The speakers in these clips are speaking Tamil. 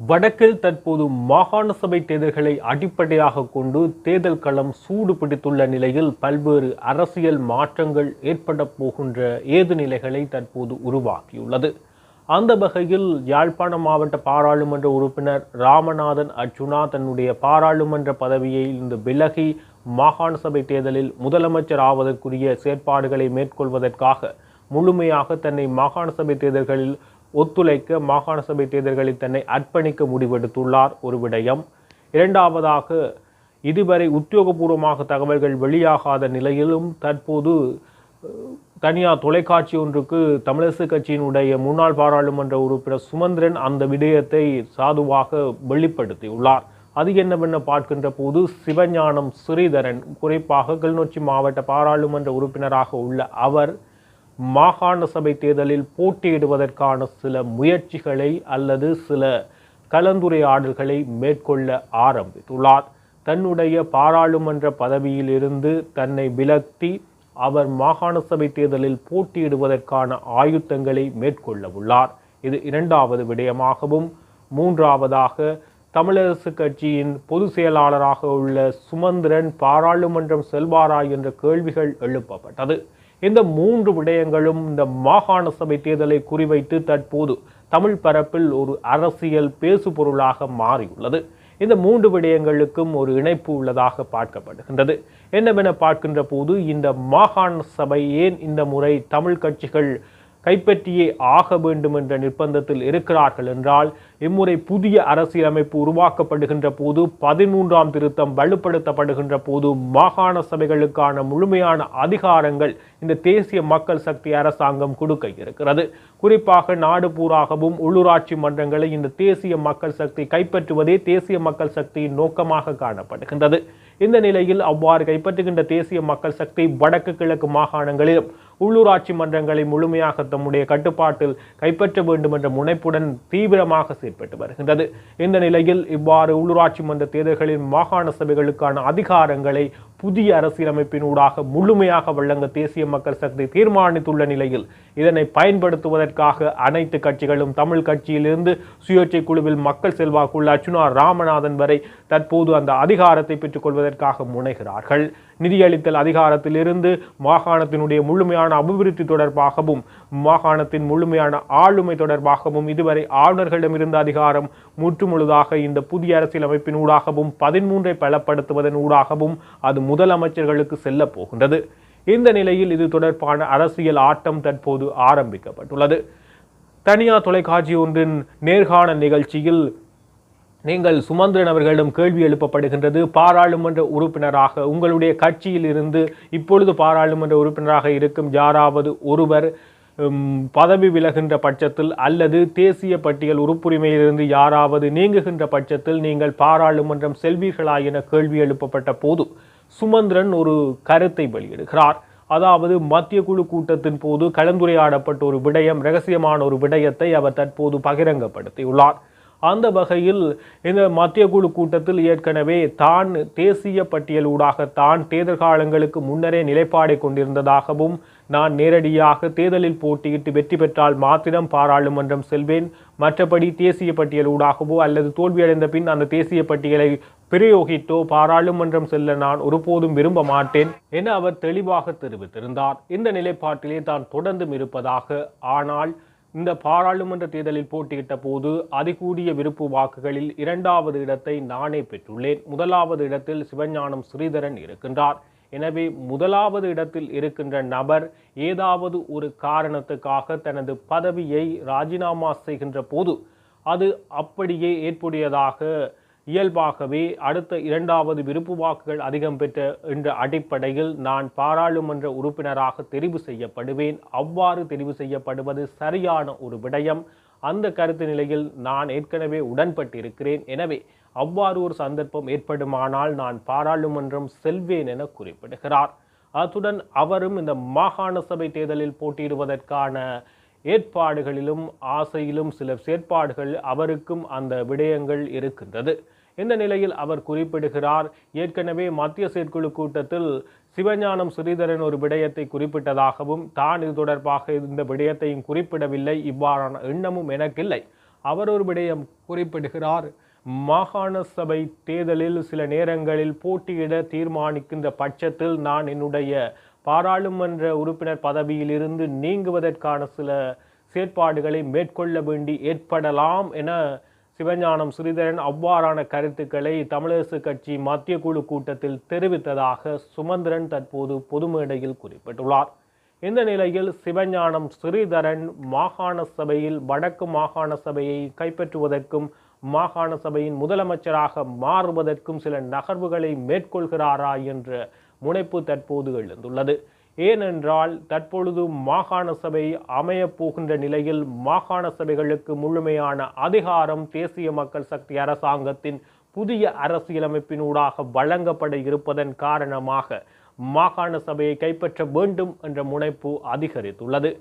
வடக்கில் தற்போது மாகாண சபை தேர்தல்களை அடிப்படையாக கொண்டு தேர்தல் களம் சூடு பிடித்துள்ள நிலையில் பல்வேறு அரசியல் மாற்றங்கள் ஏற்பட போகின்ற ஏது நிலைகளை தற்போது உருவாக்கியுள்ளது. அந்த வகையில் யாழ்ப்பாண மாவட்ட பாராளுமன்ற உறுப்பினர் ராமநாதன் அர்ச்சுனா தன்னுடைய பாராளுமன்ற பதவியை இருந்து விலகி மாகாண சபை தேர்தலில் முதலமைச்சர் ஆவதற்குரிய செயற்பாடுகளை மேற்கொள்வதற்காக முழுமையாக தன்னை மாகாண சபை தேர்தல்களில் ஒத்துழைக்க மாகாண சபை தேர்தல்களில் தன்னை அர்ப்பணிக்க முடிவெடுத்துள்ளார் ஒரு விடயம். இரண்டாவதாக, இதுவரை உத்தியோகபூர்வமாக தகவல்கள் வெளியாகாத நிலையிலும் தற்போது தனியார் தொலைக்காட்சி ஒன்றுக்கு தமிழரசு கட்சியினுடைய முன்னாள் பாராளுமன்ற உறுப்பினர் சுமந்திரன் அந்த விடயத்தை சாதுவாக வெளிப்படுத்தியுள்ளார். அது என்னவென பார்க்கின்ற போது சிவஞானம் ஸ்ரீதரன், குறிப்பாக கிளிநொச்சி மாவட்ட பாராளுமன்ற உறுப்பினராக உள்ள அவர் மாகாண சபை தேர்தலில் போட்டியிடுவதற்கான சில முயற்சிகளை அல்லது சில கலந்துரையாடல்களை மேற்கொள்ள ஆரம்பித்துள்ளார். தன்னுடைய பாராளுமன்ற பதவியில் இருந்து தன்னை விலக்கி அவர் மாகாண சபை தேர்தலில் போட்டியிடுவதற்கான ஆயுத்தங்களை மேற்கொள்ள உள்ளார். இது இரண்டாவது விடயமாகவும், மூன்றாவதாக தமிழரசு கட்சியின் பொதுச் செயலாளராக உள்ள சுமந்திரன் பாராளுமன்றம் செல்வாரா என்ற கேள்விகள் எழுப்பப்பட்டது. இந்த மூன்று விடயங்களும் இந்த மாகாண சபை தேர்தலை குறிவைத்து தற்போது தமிழ் பரப்பில் ஒரு அரசியல் பேசு பொருளாக மாறியுள்ளது. இந்த மூன்று விடயங்களுக்கும் ஒரு இணைப்பு உள்ளதாக பார்க்கப்படுகின்றது. என்னவென பார்க்கின்ற போது, இந்த மாகாண சபை ஏன் இந்த முறை தமிழ் கட்சிகள் கைப்பற்றியே ஆக வேண்டும் என்ற நிர்பந்தத்தில் இருக்கிறார்கள் என்றால், இம்முறை புதிய அரசியலமைப்பு உருவாக்கப்படுகின்ற போது 13ஆம் திருத்தம் வலுப்படுத்தப்படுகின்ற போது மாகாண சபைகளுக்கான முழுமையான அதிகாரங்கள் இந்த தேசிய மக்கள் சக்தி அரசாங்கம் கொடுக்க இருக்கிறது. குறிப்பாக நாடு பூராகவும் உள்ளூராட்சி மன்றங்களை இந்த தேசிய மக்கள் சக்தி கைப்பற்றுவதே தேசிய மக்கள் சக்தியின் நோக்கமாக காணப்படுகின்றது. இந்த நிலையில் அவ்வாறு கைப்பற்றுகின்ற தேசிய மக்கள் சக்தி வடக்கு கிழக்கு மாகாணங்களிலும் உள்ளூராட்சி மன்றங்களை முழுமையாக தம்முடைய கட்டுப்பாட்டில் கைப்பற்ற வேண்டும் என்ற முனைப்புடன் தீவிரமாக செயற்பட்டு வருகின்றது. இந்த நிலையில் இவ்வாறு உள்ளூராட்சி மன்ற தேர்தல்களில் மாகாண சபைகளுக்கான அதிகாரங்களை புதிய அரசியலமைப்பினூடாக முழுமையாக வழங்க தேசிய மக்கள் சக்தி தீர்மானித்துள்ள நிலையில் இதனை பயன்படுத்துவதற்காக அனைத்து கட்சிகளும் தமிழ் கட்சியிலிருந்து சுயேட்சை குழுவில் மக்கள் செல்வாக்குள்ள அர்ச்சுனா ராமநாதன் வரை தற்போது அந்த அதிகாரத்தை பெற்றுக் கொள்வதற்காக முனைகிறார்கள். நிதியளித்தல் அதிகாரத்தில் இருந்து மாகாணத்தினுடைய முழுமையான அபிவிருத்தி தொடர்பாகவும் மாகாணத்தின் முழுமையான ஆளுமை தொடர்பாகவும் இதுவரை ஆளுநர்களிடமிருந்த அதிகாரம் முற்றுமுழுதாக இந்த புதிய அரசியலமைப்பின் ஊடாகவும் 13ஐ பலப்படுத்துவதன் ஊடாகவும் அது முதலமைச்சர்களுக்கு செல்ல போகின்றது. இந்த நிலையில் இது தொடர்பான அரசியல் ஆட்டம் தற்போது ஆரம்பிக்கப்பட்டுள்ளது. தனியார் தொலைக்காட்சி ஒன்றின் நேர்காணல் நிகழ்ச்சியில் நீங்கள் சுமந்திரன் அவர்களிடம் கேள்வி எழுப்பப்படுகின்றது, பாராளுமன்ற உறுப்பினராக உங்களுடைய கட்சியில் இருந்து இப்பொழுது பாராளுமன்ற உறுப்பினராக இருக்கும் யாராவது ஒருவர் பதவி விலகின்ற பட்சத்தில் அல்லது தேசிய பட்டியல் உறுப்புரிமையிலிருந்து யாராவது நீங்குகின்ற பட்சத்தில் நீங்கள் பாராளுமன்றம் செல்வீர்களா என கேள்வி எழுப்பப்பட்ட போது சுமந்திரன் ஒரு கருத்தை வெளியிடுகிறார். அதாவது மத்திய குழு கூட்டத்தின் போது கலந்துரையாடப்பட்ட ஒரு விடயம், இரகசியமான ஒரு விடயத்தை அவர் தற்போது பகிரங்கப்படுத்தியுள்ளார். அந்த வகையில் இந்த மத்திய குழு கூட்டத்தில் ஏற்கனவே தான் தேசிய பட்டியலூடாக தான் தேர்தல் காலங்களுக்கு முன்னரே நிலைப்பாடை கொண்டிருந்ததாகவும், நான் நேரடியாக தேர்தலில் போட்டியிட்டு வெற்றி பெற்றால் மாத்திரம் பாராளுமன்றம் செல்வேன், மற்றபடி தேசிய பட்டியலூடாகவோ அல்லது தோல்வியடைந்த பின் அந்த தேசிய பட்டியலை பிரயோகித்தோ பாராளுமன்றம் செல்ல நான் ஒருபோதும் விரும்ப மாட்டேன் என அவர் தெளிவாக தெரிவித்திருந்தார். இந்த நிலைப்பாட்டிலே தான் தொடர்ந்தும் இருப்பதாக, ஆனால் இந்த பாராளுமன்ற தேர்தலில் போட்டியிட்ட போது அதிகூடிய விருப்பு வாக்குகளில் 2வது இடத்தை நானே பெற்றுள்ளேன். 1வது இடத்தில் சிவஞானம் ஸ்ரீதரன் இருக்கின்றார். எனவே 1வது இடத்தில் இருக்கின்ற நபர் ஏதாவது ஒரு காரணத்துக்காக தனது பதவியை ராஜினாமா செய்கின்ற போது அது அப்படியே ஏற்புடையதாக இயல்பாகவே அடுத்த 2வது விருப்பு வாக்குகள் அதிகம் பெற்ற என்ற அடிப்படையில் நான் பாராளுமன்ற உறுப்பினராக தெரிவு செய்யப்படுவேன். அவ்வாறு தெரிவு செய்யப்படுவது சரியான ஒரு விடயம். அந்த கருத்து நிலையில் நான் ஏற்கனவே உடன்பட்டிருக்கிறேன். எனவே அவ்வாறு ஒரு சந்தர்ப்பம் ஏற்படுமானால் நான் பாராளுமன்றம் செல்வேன் என குறிப்பிடுகிறார். அத்துடன் அவரும் இந்த மாகாண சபை தேர்தலில் போட்டியிடுவதற்கான ஏற்பாடுகளிலும் ஆசையிலும் சில செயற்பாடுகள் அவருக்கும் அந்த விடயங்கள் இருக்கின்றது. இந்த நிலையில் அவர் குறிப்பிடுகிறார், ஏற்கனவே மத்திய செயற்குழு கூட்டத்தில் சிவஞானம் ஸ்ரீதரன் ஒரு விடயத்தை குறிப்பிட்டதாகவும், தான் இது தொடர்பாக இந்த விடயத்தையும் குறிப்பிடவில்லை, இவ்வாறான எண்ணமும் எனக்கில்லை. அவர் ஒரு விடயம் குறிப்பிடுகிறார். மாகாண சபை தேர்தலில் சில நேரங்களில் போட்டியிட தீர்மானிக்கின்ற பட்சத்தில் நான் என்னுடைய பாராளுமன்ற உறுப்பினர் பதவியில் இருந்து நீங்குவதற்கான சில செயற்பாடுகளை மேற்கொள்ள வேண்டி ஏற்படலாம் என சிவஞானம் ஸ்ரீதரன் அவ்வாறான கருத்துக்களை தமிழரசு கட்சி மத்திய குழு கூட்டத்தில் தெரிவித்ததாக சுமந்திரன் தற்போது பொது மேடையில் குறிப்பிட்டுள்ளார். இந்த நிலையில் சிவஞானம் ஸ்ரீதரன் மாகாண சபையில் வடக்கு மாகாண சபையை கைப்பற்றுவதற்கும் மாகாண சபையின் முதலமைச்சராக மாறுவதற்கும் சில நகர்வுகளை மேற்கொள்கிறாரா என்ற முனைப்பு தற்போது எழுந்துள்ளது. ஏனென்றால் தற்பொழுது மாகாண சபை அமையப் போகின்ற நிலையில் மாகாண சபைகளுக்கு முழுமையான அதிகாரம் தேசிய மக்கள் சக்தி அரசாங்கத்தின் புதிய அரசியலமைப்பினூடாக வழங்கப்பட இருப்பதன் காரணமாக மாகாண சபையை கைப்பற்ற வேண்டும் என்ற முனைப்பு அதிகரித்துள்ளது.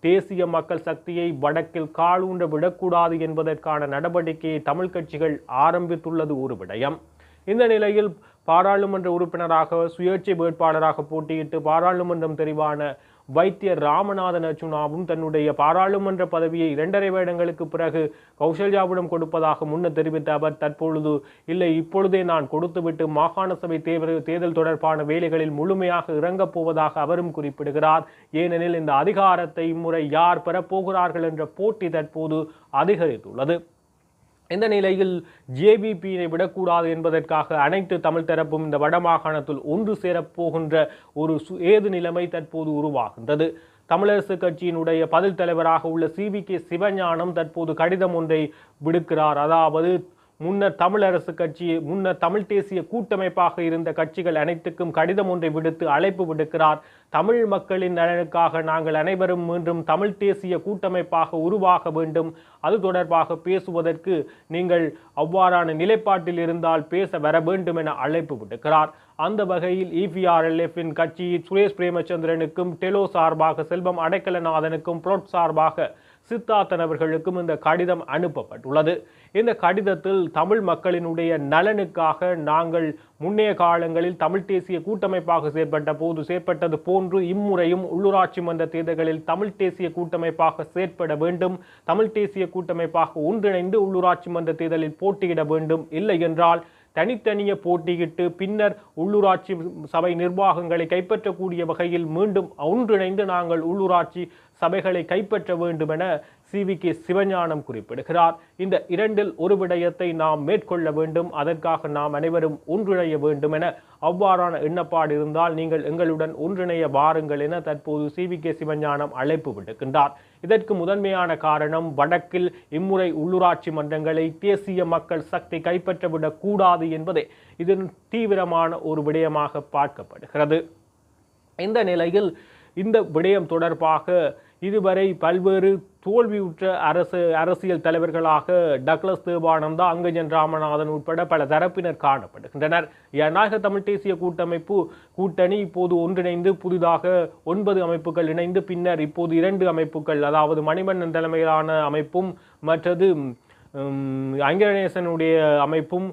தேசிய மக்கள் சக்தியை வடக்கில் காலூன்ற விடக்கூடாது என்பதற்கான நடவடிக்கையை தமிழ் கட்சிகள் ஆரம்பித்துள்ளது ஒரு விடயம். இந்த நிலையில் பாராளுமன்ற உறுப்பினராக சுயேட்சை வேட்பாளராக போட்டியிட்டு பாராளுமன்றம் தெரிவான வைத்தியர் ராமநாதன் அர்ச்சுனாவும் தன்னுடைய பாராளுமன்ற பதவியை 2.5 வருடங்களுக்கு பிறகு கௌசல்யாவிடம் கொடுப்பதாக முன்னர் தெரிவித்த அவர் தற்பொழுது இல்லை, இப்பொழுதே நான் கொடுத்துவிட்டு மாகாண சபை தேர்தல் தொடர்பான வேலைகளில் முழுமையாக இறங்கப் போவதாக அவரும் குறிப்பிடுகிறார். ஏனெனில் இந்த அதிகாரத்தை இம்முறை யார் பெறப்போகிறார்கள் என்ற போட்டி தற்போது அதிகரித்துள்ளது. இந்த நிலையில் ஜேவிபியை விடக்கூடாது என்பதற்காக அனைத்து தமிழ் தரப்பும் இந்த வடமாகாணத்தில் ஒன்று சேரப்போகின்ற ஒரு ஏது நிலைமை தற்போது உருவாகின்றது. தமிழரசு கட்சியினுடைய பதில் தலைவராக உள்ள CVK சிவஞானம் தற்போது கடிதம் ஒன்றை விடுக்கிறார். அதாவது முன்னர் தமிழரசு கட்சி முன்னர் தமிழ் தேசிய கூட்டமைப்பாக இருந்த கட்சிகள் அனைத்துக்கும் கடிதம் ஒன்றை விடுத்து அழைப்பு விடுக்கிறார். தமிழ் மக்களின் நலனுக்காக நாங்கள் அனைவரும் மீண்டும் தமிழ் தேசிய கூட்டமைப்பாக உருவாக வேண்டும். அது தொடர்பாக பேசுவதற்கு நீங்கள் அவ்வாறான நிலைப்பாட்டில் இருந்தால் பேச வர வேண்டும் என அழைப்பு விடுக்கிறார். அந்த வகையில் EPRLF-இன் கட்சி சுரேஷ் பிரேமச்சந்திரனுக்கும் டெலோ சார்பாக செல்வம் அடைக்கலநாதனுக்கும் புளொட் சார்பாக சித்தார்த்தன் அவர்களுக்கும் இந்த கடிதம் அனுப்பப்பட்டுள்ளது. இந்த கடிதத்தில் தமிழ் மக்களினுடைய நலனுக்காக நாங்கள் முன்னைய காலங்களில் தமிழ் தேசிய கூட்டமைப்பாக செயற்பட்டது போன்று இம்முறையும் உள்ளூராட்சி மன்ற தேர்தல்களில் தமிழ் தேசிய கூட்டமைப்பாக செயற்பட வேண்டும். தமிழ் தேசிய கூட்டமைப்பாக ஒன்றிணைந்து உள்ளூராட்சி மன்ற தேர்தலில் போட்டியிட வேண்டும். இல்லை என்றால் தனித்தனியே போட்டியிட்டு பின்னர் உள்ளூராட்சி சபை நிர்வாகங்களை கைப்பற்றக்கூடிய வகையில் மீண்டும் ஒன்றிணைந்து நாங்கள் உள்ளூராட்சி சபைகளை கைப்பற்ற வேண்டும் என CVK சிவஞானம் குறிப்பிடுகிறார். இந்த இரண்டில் ஒரு விடயத்தை நாம் மேற்கொள்ள வேண்டும், அதற்காக நாம் அனைவரும் ஒன்றிணைய வேண்டும் என அவ்வாறான எண்ணப்பாடு இருந்தால் நீங்கள் எங்களுடன் ஒன்றிணைய வாருங்கள் என தற்போது CVK சிவஞானம் அழைப்பு விடுக்கின்றார். இதற்கு முதன்மையான காரணம் வடக்கில் இம்முறை உள்ளூராட்சி மன்றங்களை தேசிய மக்கள் சக்தி கைப்பற்றவிடக் கூடாது என்பதே இதன் தீவிரமான ஒரு விடயமாக பார்க்கப்படுகிறது. இந்த நிலையில் இந்த விடயம் தொடர்பாக இதுவரை பல்வேறு தோல்வியுற்ற அரசியல் தலைவர்களாக டக்ளஸ் தேவானந்தா, அங்கஜன் ராமநாதன் உட்பட பல தரப்பினர் காணப்படுகின்றனர். ஜனநாயக தமிழ் தேசிய கூட்டணி இப்போது ஒன்றிணைந்து புதிதாக 9 அமைப்புகள் இணைந்து பின்னர் இப்போது 2 அமைப்புகள், அதாவது மணிவண்ணன் தலைமையிலான அமைப்பும் மற்றது அங்கரணேசனுடைய அமைப்பும்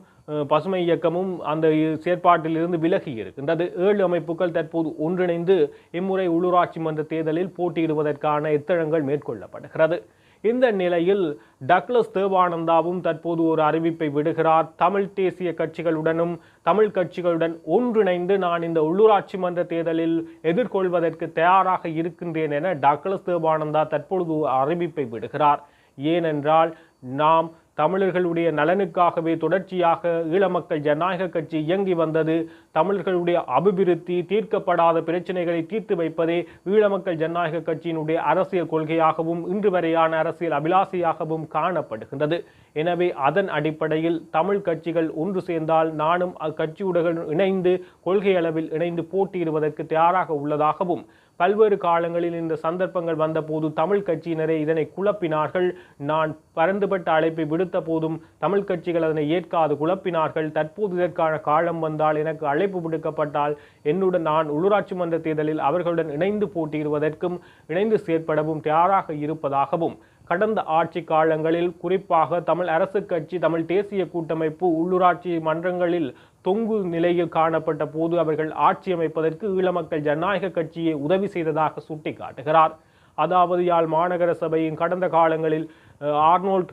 பசுமை இயக்கமும் அந்த செயற்பாட்டில் இருந்து விலகி இருக்கின்றது. 7 அமைப்புகள் தற்போது ஒன்றிணைந்து இம்முறை உள்ளூராட்சி மன்ற தேர்தலில் போட்டியிடுவதற்கான எத்தனங்கள் மேற்கொள்ளப்படுகிறது. இந்த நிலையில் டக்ளஸ் தேவானந்தாவும் தற்போது ஒரு அறிவிப்பை விடுகிறார். தமிழ் தேசிய கட்சிகளுடனும் தமிழ் கட்சிகளுடன் ஒன்றிணைந்து நான் இந்த உள்ளூராட்சி மன்ற தேர்தலில் எதிர்கொள்வதற்கு தயாராக இருக்கின்றேன் என டக்ளஸ் தேவானந்தா தற்பொழுது அறிவிப்பை விடுகிறார். ஏனென்றால் நாம் தமிழர்களுடைய நலனுக்காகவே தொடர்ச்சியாக ஈழமக்கள் ஜனநாயக கட்சி இயங்கி வந்தது. தமிழர்களுடைய அபிவிருத்தி, தீர்க்கப்படாத பிரச்சனைகளை தீர்த்து வைப்பதே ஈழமக்கள் ஜனநாயக கட்சியினுடைய அரசியல் கொள்கையாகவும் இன்று வரையான அரசியல் அபிலாசையாகவும் காணப்படுகின்றது. எனவே அதன் அடிப்படையில் தமிழ் கட்சிகள் ஒன்று சேர்ந்தால் நானும் அக்கட்சியுடன் இணைந்து கொள்கை அளவில் இணைந்து போட்டியிடுவதற்கு தயாராக உள்ளதாகவும், பல்வேறு காலங்களில் இந்த சந்தர்ப்பங்கள் வந்தபோது தமிழ் கட்சியினரே இதனை குழப்பினார்கள். நான் பரந்துபட்ட அழைப்பை விடுத்த போதும் தமிழ் கட்சிகள் அதனை ஏற்காது குழப்பினார்கள். தற்போது இதற்கான காலம் வந்தால், எனக்கு அழைப்பு விடுக்கப்பட்டால் என்னுடன் நான் உள்ளூராட்சி மன்ற தேர்தலில் அவர்களுடன் இணைந்து போட்டியிடுவதற்கும் இணைந்து செயற்படவும் தயாராக இருப்பதாகவும், கடந்த ஆட்சி காலங்களில் குறிப்பாக தமிழ் அரசு கட்சி தமிழ் தேசிய கூட்டமைப்பு உள்ளூராட்சி மன்றங்களில் தொங்கு நிலையில் காணப்பட்ட போது அவர்கள் ஆட்சி அமைப்பதற்கு ஈழமக்கள் ஜனநாயக கட்சியை உதவி செய்ததாக சுட்டிக்காட்டுகிறார். அதாவது யாழ் மாநகர சபையின் கடந்த காலங்களில் ஆர்னோல்ட்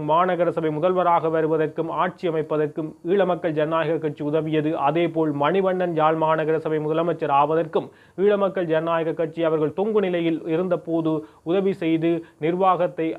மாநகர சபை முதல்வராக வருவதற்கும் ஆட்சி அமைப்பதற்கும் ஈழ மக்கள் ஜனநாயக கட்சி உதவியது. அதேபோல் மணிவண்ணன் யாழ் மாநகர சபை முதலமைச்சர் ஆவதற்கும் ஈழ மக்கள் ஜனநாயக கட்சி அவர்கள் தொங்கு நிலையில் இருந்தபோது உதவி செய்து நிர்வாகத்தை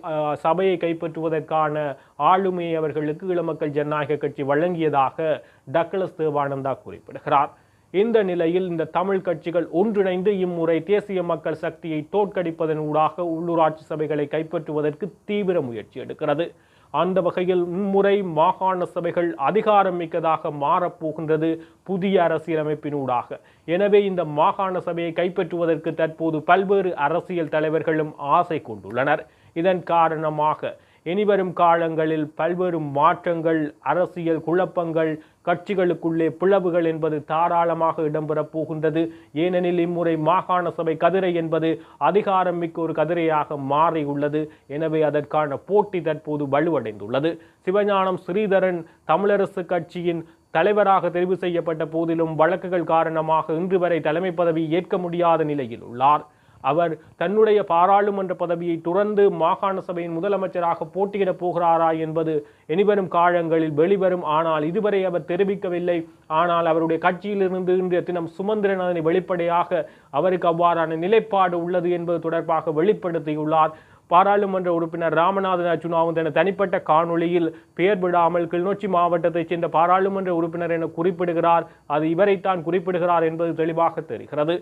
சபையை கைப்பற்றுவதற்கான ஆளுமையை அவர்களுக்கு ஈழ மக்கள் ஜனநாயக கட்சி வழங்கியதாக டக்ளஸ் தேவானந்தா குறிப்பிடுகிறார். இந்த நிலையில் இந்த தமிழ் கட்சிகள் ஒன்றிணைந்து இம்முறை தேசிய மக்கள் சக்தியை தோற்கடிப்பதன் ஊடாக உள்ளூராட்சி சபைகளை கைப்பற்றுவதற்கு தீவிர முயற்சி எடுக்கிறது. அந்த வகையில் இம்முறை மாகாண சபைகள் அதிகாரம் மிக்கதாக மாறப்போகின்றது புதிய அரசியலமைப்பினூடாக. எனவே இந்த மாகாண சபையை கைப்பற்றுவதற்கு தற்போது பல்வேறு அரசியல் தலைவர்களும் ஆசை கொண்டுள்ளனர். இதன் காரணமாக இனிவரும் காலங்களில் பல்வேறு மாற்றங்கள், அரசியல் குழப்பங்கள், கட்சிகளுக்குள்ளே பிளவுகள் என்பது தாராளமாக இடம்பெறப் போகின்றது. ஏனெனில் இம்முறை மாகாண சபை கதிரை என்பது அதிகாரம் மிக்க ஒரு கதிரையாக மாறியுள்ளது. எனவே அதற்கான போட்டி தற்போது வலுவடைந்துள்ளது. சிவஞானம் ஸ்ரீதரன் தமிழரசு கட்சியின் தலைவராக தெரிவு செய்யப்பட்ட போதிலும் வழக்குகள் காரணமாக இன்று வரை தலைமை பதவி ஏற்க முடியாத நிலையில் உள்ளார். அவர் தன்னுடைய பாராளுமன்ற பதவியை துறந்து மாகாண சபையின் முதலமைச்சராக போட்டியிடப் போகிறாரா என்பது இனிவரும் காலங்களில் வெளிவரும். ஆனால் இதுவரை அவர் தெரிவிக்கவில்லை. ஆனால் அவருடைய கட்சியிலிருந்து இன்றைய தினம் சுமந்திரன் அதனை வெளிப்படையாக அவருக்கு அவ்வாறான நிலைப்பாடு உள்ளது என்பது தொடர்பாக வெளிப்படுத்தியுள்ளார். பாராளுமன்ற உறுப்பினர் ராமநாதன் அர்ச்சுனாவும் தனது தனிப்பட்ட காணொலியில் பெயர் விடாமல் கிளிநொச்சி மாவட்டத்தைச் சேர்ந்த பாராளுமன்ற உறுப்பினர் என குறிப்பிடுகிறார். அது இவரைத்தான் குறிப்பிடுகிறார் என்பது தெளிவாக தெரிகிறது.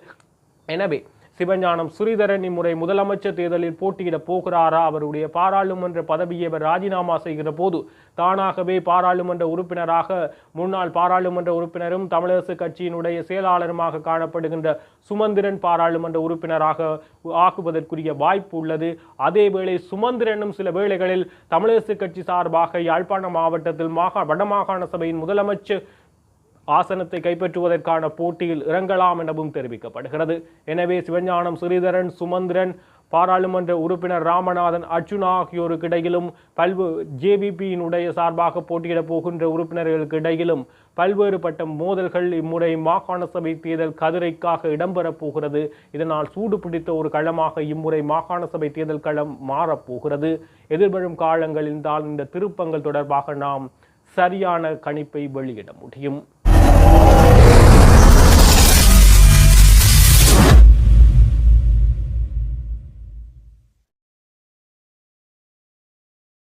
எனவே சிவஞானம் ஸ்ரீதரன் இம்முறை முதலமைச்சர் தேர்தலில் போட்டியிட போகிறாரா? அவருடைய பாராளுமன்ற பதவியை அவர் ராஜினாமா செய்கிற போது தானாகவே பாராளுமன்ற உறுப்பினராக முன்னாள் பாராளுமன்ற உறுப்பினரும் தமிழரசு கட்சியினுடைய செயலாளருமாக காணப்படுகின்ற சுமந்திரன் பாராளுமன்ற உறுப்பினராக ஆக்குவதற்குரிய வாய்ப்பு உள்ளது. அதேவேளை சுமந்திரனும் சில வேளைகளில் தமிழரசு கட்சி சார்பாக யாழ்ப்பாண மாவட்டத்தில் வடமாகாண சபையின் முதலமைச்சர் ஆசனத்தை கைப்பற்றுவதற்கான போட்டியில் இறங்கலாம் எனவும் தெரிவிக்கப்படுகிறது. எனவே சிவஞானம் ஸ்ரீதரன், சுமந்திரன், பாராளுமன்ற உறுப்பினர் ராமநாதன் அர்ச்சுனா ஆகியோருக்கு இடையிலும் ஜேவிபியினுடைய சார்பாக போட்டியிடப் போகின்ற உறுப்பினர்களுக்கு இடையிலும் பல்வேறுபட்ட மோதல்கள் இம்முறை மாகாண சபை தேர்தல் கதிரைக்காக இடம்பெறப் போகிறது. இதனால் சூடு பிடித்த ஒரு களமாக இம்முறை மாகாண சபை தேர்தல் களம் மாறப்போகிறது. எதிர்வரும் காலங்களில் தான் இந்த திருப்பங்கள் தொடர்பாக நாம் சரியான கணிப்பை வெளியிட முடியும்.